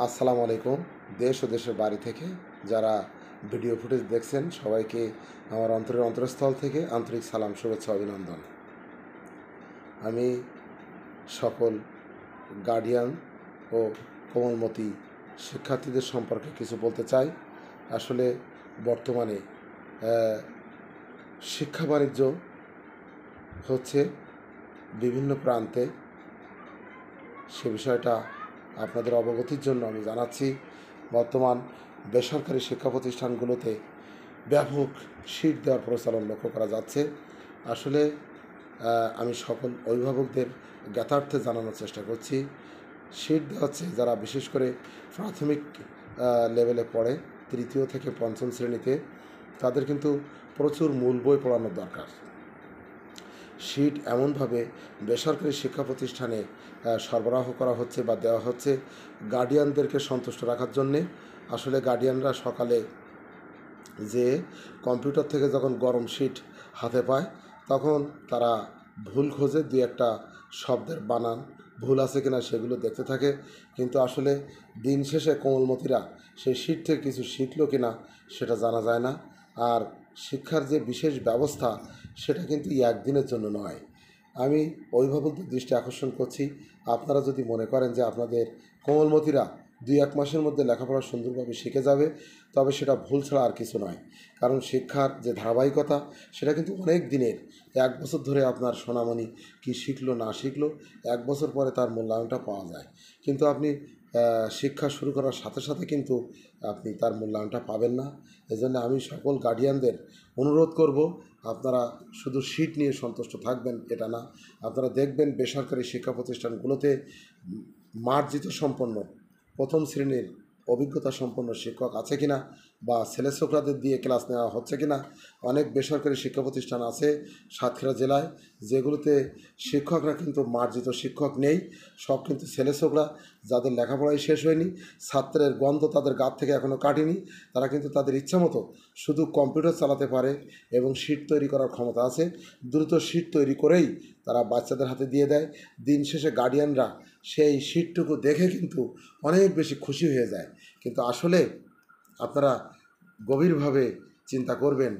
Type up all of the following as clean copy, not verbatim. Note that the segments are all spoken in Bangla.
আসসালামু আলাইকুম। দেশ ও দেশের বাড়ি থেকে যারা ভিডিও ফুটেজ দেখছেন সবাইকে আমার অন্তরের অন্তরস্থল থেকে আন্তরিক সালাম, শুভেচ্ছা, অভিনন্দন। আমি সকল গার্ডিয়ান ও কোমলমতি শিক্ষার্থীদের সম্পর্কে কিছু বলতে চাই। আসলে বর্তমানে শিক্ষা বাণিজ্য হচ্ছে বিভিন্ন প্রান্তে, সে বিষয়টা আপনাদের অবগতির জন্য আমি জানাচ্ছি। বর্তমান বেসরকারি শিক্ষা প্রতিষ্ঠানগুলোতে ব্যাপক সিট দেওয়ার প্রচলন লক্ষ্য করা যাচ্ছে। আসলে আমি সকল অভিভাবকদের জ্ঞাতার্থে জানানোর চেষ্টা করছি, সিট দেওয়া হচ্ছে যারা বিশেষ করে প্রাথমিক লেভেলে পড়ে, তৃতীয় থেকে পঞ্চম শ্রেণীতে, তাদের কিন্তু প্রচুর মূল বই পড়ানোর দরকার। সিট এমনভাবে বেসরকারি শিক্ষা প্রতিষ্ঠানে সরবরাহ করা হচ্ছে বা দেওয়া হচ্ছে গার্ডিয়ানদেরকে সন্তুষ্ট রাখার জন্যে। আসলে গার্ডিয়ানরা সকালে যে কম্পিউটার থেকে যখন গরম সিট হাতে পায় তখন তারা ভুল খোঁজে, দুই একটা শব্দের বানান ভুল আছে কিনা সেগুলো দেখতে থাকে, কিন্তু আসলে দিন শেষে কোমলমতিরা সেই সিট থেকে কিছু শিখলো কিনা সেটা জানা যায় না। আর শিক্ষার যে বিশেষ ব্যবস্থা সেটা কিন্তু একদিনের জন্য নয়। আমি অভিভাবকদের দৃষ্টি আকর্ষণ করছি, আপনারা যদি মনে করেন যে আপনাদের কোমলমতিরা 2-1 মাসের মধ্যে লেখাপড়া সুন্দরভাবে শিখে যাবে, তবে সেটা ভুল ছাড়া আর কিছু নয়। কারণ শিক্ষার যে ধারাবাহিকতা সেটা কিন্তু অনেক দিনের। 1 বছর ধরে আপনার সোনামণি কি শিখলো না শিখলো, 1 বছর পরে তার মূল্যায়নটা পাওয়া যায়। কিন্তু আপনি শিক্ষা শুরু করার সাথে সাথে কিন্তু আপনি তার মূল্যায়নটা পাবেন না। এজন্য আমি সকল গার্ডিয়ানদের অনুরোধ করব, আপনারা শুধু সিট নিয়ে সন্তুষ্ট থাকবেন এটা না, আপনারা দেখবেন বেসরকারি শিক্ষা প্রতিষ্ঠানগুলোতে মার্জিত সম্পন্ন প্রথম শ্রেণীর অভিজ্ঞতা সম্পন্ন শিক্ষক আছে কিনা, বা ছেলে ছোকরাদের দিয়ে ক্লাস নেওয়া হচ্ছে কিনা। অনেক বেসরকারি শিক্ষা প্রতিষ্ঠান আছে সাতক্ষীরা জেলায় যেগুলোতে শিক্ষকরা কিন্তু মার্জিত শিক্ষক নেই, সব কিন্তু ছেলে ছোকরা যাদের লেখাপড়াই শেষ হয়নি, ছাত্রের গন্ধ তাদের গা থেকে এখনও কাটেনি। তারা কিন্তু তাদের ইচ্ছা মতো শুধু কম্পিউটার চালাতে পারে এবং শিট তৈরি করার ক্ষমতা আছে। দ্রুত শিট তৈরি করেই তারা বাচ্চাদের হাতে দিয়ে দেয়। দিন শেষে গার্ডিয়ানরা সেই শিটটুকু দেখে কিন্তু অনেক বেশি খুশি হয়ে যায়। কিন্তু আসলে আপনারা গভীরভাবে চিন্তা করবেন,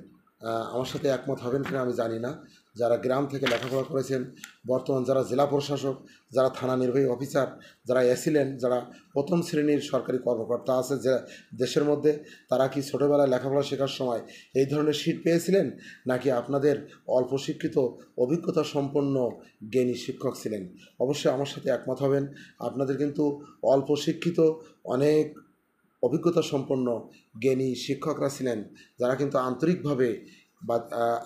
আমার সাথে একমত হবেন কিনা আমি জানি না, যারা গ্রাম থেকে লেখাপড়া করেছেন, বর্তমান যারা জেলা প্রশাসক, যারা থানা নির্বাহী অফিসার, যারা এসিলেন, যারা প্রথম শ্রেণীর সরকারি কর্মকর্তা আছে যে দেশের মধ্যে, তারা কি ছোটোবেলায় লেখাপড়া শেখার সময় এই ধরনের সিট পেয়েছিলেন, নাকি আপনাদের অল্প শিক্ষিত অভিজ্ঞতা সম্পন্ন জ্ঞানী শিক্ষক ছিলেন? অবশ্যই আমার সাথে একমত হবেন। আপনাদের কিন্তু অল্প শিক্ষিত অনেক অভিজ্ঞতা সম্পন্ন জ্ঞানী শিক্ষকরা ছিলেন, যারা কিন্তু আন্তরিকভাবে বা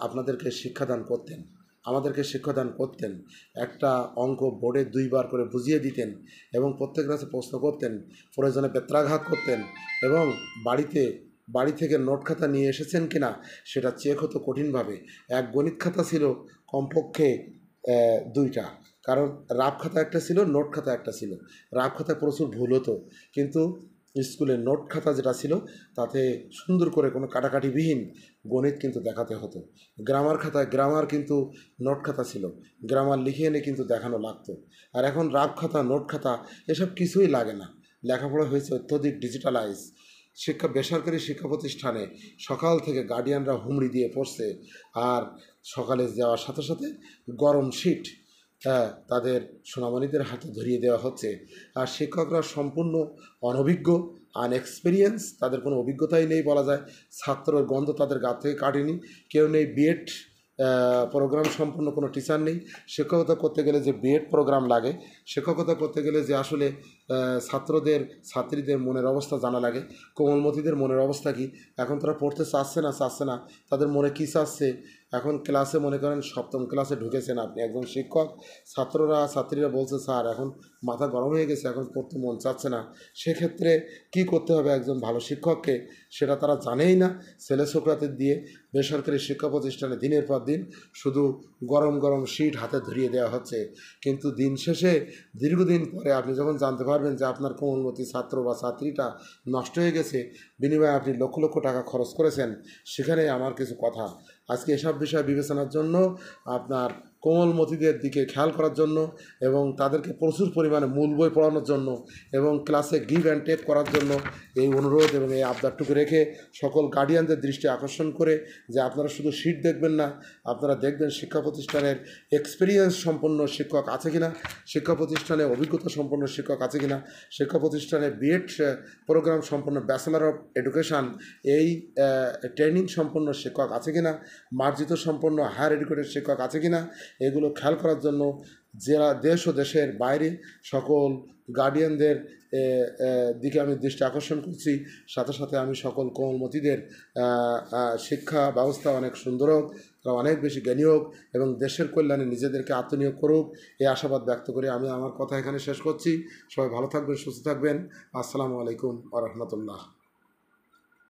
আপনাদেরকে শিক্ষাদান করতেন, আমাদেরকে শিক্ষাদান করতেন। একটা অঙ্ক বোর্ডে 2 বার করে বুঝিয়ে দিতেন এবং প্রত্যেক ক্লাসে প্রশ্ন করতেন, প্রয়োজনে বেত্রাঘাত করতেন এবং বাড়ি থেকে নোট খাতা নিয়ে এসেছেন কিনা সেটা চেক হতো কঠিনভাবে। এক গণিত খাতা ছিল কমপক্ষে 2টা, কারণ রাফ খাতা একটা ছিল, নোট খাতা একটা ছিল। রাফ খাতায় প্রচুর ভুল হতো, কিন্তু স্কুলের নোট খাতা যেটা ছিল তাতে সুন্দর করে কোনো কাটাকাটিবিহীন গণিত কিন্তু দেখাতে হতো। গ্রামার খাতায় গ্রামার কিন্তু নোট খাতা ছিল, গ্রামার লিখে এনে কিন্তু দেখানো লাগতো। আর এখন রাফ খাতা, নোট খাতা এসব কিছুই লাগে না। লেখাপড়া হয়েছে অত্যধিক ডিজিটালাইজ। বেসরকারি শিক্ষা প্রতিষ্ঠানে সকাল থেকে গার্ডিয়ানরা হুমড়ি দিয়ে পড়ছে, আর সকালে যাওয়ার সাথে সাথে গরম শিট তাদের সোনামণিদের হাতে ধরিয়ে দেওয়া হচ্ছে। আর শিক্ষকরা সম্পূর্ণ অনভিজ্ঞ, আনএক্সপিরিয়েন্স, তাদের কোনো অভিজ্ঞতাই নেই বলা যায়। ছাত্রের গন্ধ তাদের গা থেকে কাটেনি, কেউ নেই বিএড প্রোগ্রাম সম্পন্ন কোনো টিচার নেই। শিক্ষকতা করতে গেলে যে বিএড প্রোগ্রাম লাগে, শিক্ষকতা করতে গেলে যে আসলে ছাত্রীদের মনের অবস্থা জানা লাগে, কোমলমতিদের মনের অবস্থা কী, এখন তারা পড়তে চাচ্ছে না, তাদের মনে কী চাচ্ছে। এখন ক্লাসে মনে করেন 7ম ক্লাসে ঢুকেছেন আপনি একজন শিক্ষক, ছাত্রীরা বলছে স্যার এখন মাথা গরম হয়ে গেছে, এখন পড়তে মন চাচ্ছে না। সেক্ষেত্রে কি করতে হবে একজন ভালো শিক্ষককে সেটা তারা জানেই না। ছেলে ছোকরাদের দিয়ে বেসরকারি শিক্ষা প্রতিষ্ঠানে দিনের পর দিন শুধু গরম গরম সিট হাতে ধরিয়ে দেওয়া হচ্ছে। কিন্তু দিন শেষে দীর্ঘদিন পরে আপনি যখন জানতে পারবেন যে আপনার কোমলমতি ছাত্র বা ছাত্রীটা নষ্ট হয়ে গেছে, বিনিময়ে আপনি লক্ষ লক্ষ টাকা খরচ করেছেন, সেখানে আমার কিছু কথা। আজকে এসব বিষয় বিবেচনার জন্য আপনার কোমলমতিদের দিকে খেয়াল করার জন্য এবং তাদেরকে প্রচুর পরিমাণে মূল বই পড়ানোর জন্য এবং ক্লাসে গিভ অ্যান্ড টেক করার জন্য এই অনুরোধ এবং এই আবদারটুকু রেখে সকল গার্ডিয়ানদের দৃষ্টি আকর্ষণ করে যে আপনারা শুধু সিট দেখবেন না, আপনারা দেখবেন শিক্ষা প্রতিষ্ঠানের এক্সপিরিয়েন্স সম্পন্ন শিক্ষক আছে কিনা, শিক্ষা প্রতিষ্ঠানে অভিজ্ঞতা সম্পন্ন শিক্ষক আছে কিনা, শিক্ষা প্রতিষ্ঠানে বিএড প্রোগ্রাম সম্পন্ন ব্যাচেলর অফ এডুকেশান এই ট্রেনিং সম্পন্ন শিক্ষক আছে কিনা, মার্জিত সম্পন্ন হায়ার এডুকেটেড শিক্ষক আছে কিনা, এগুলো খেয়াল করার জন্য যারা দেশ ও দেশের বাইরে সকল গার্ডিয়ানদের দিকে আমি দৃষ্টি আকর্ষণ করছি। সাথে সাথে আমি সকল কোমলমতিদের শিক্ষা ব্যবস্থা অনেক সুন্দর হোক, তারা অনেক বেশি জ্ঞানী হোক এবং দেশের কল্যাণে নিজেদেরকে আত্মনিয়োগ করুক, এই আশাবাদ ব্যক্ত করে আমি আমার কথা এখানে শেষ করছি। সবাই ভালো থাকবেন, সুস্থ থাকবেন। আসসালামু আলাইকুম ওয়া রাহমাতুল্লাহ।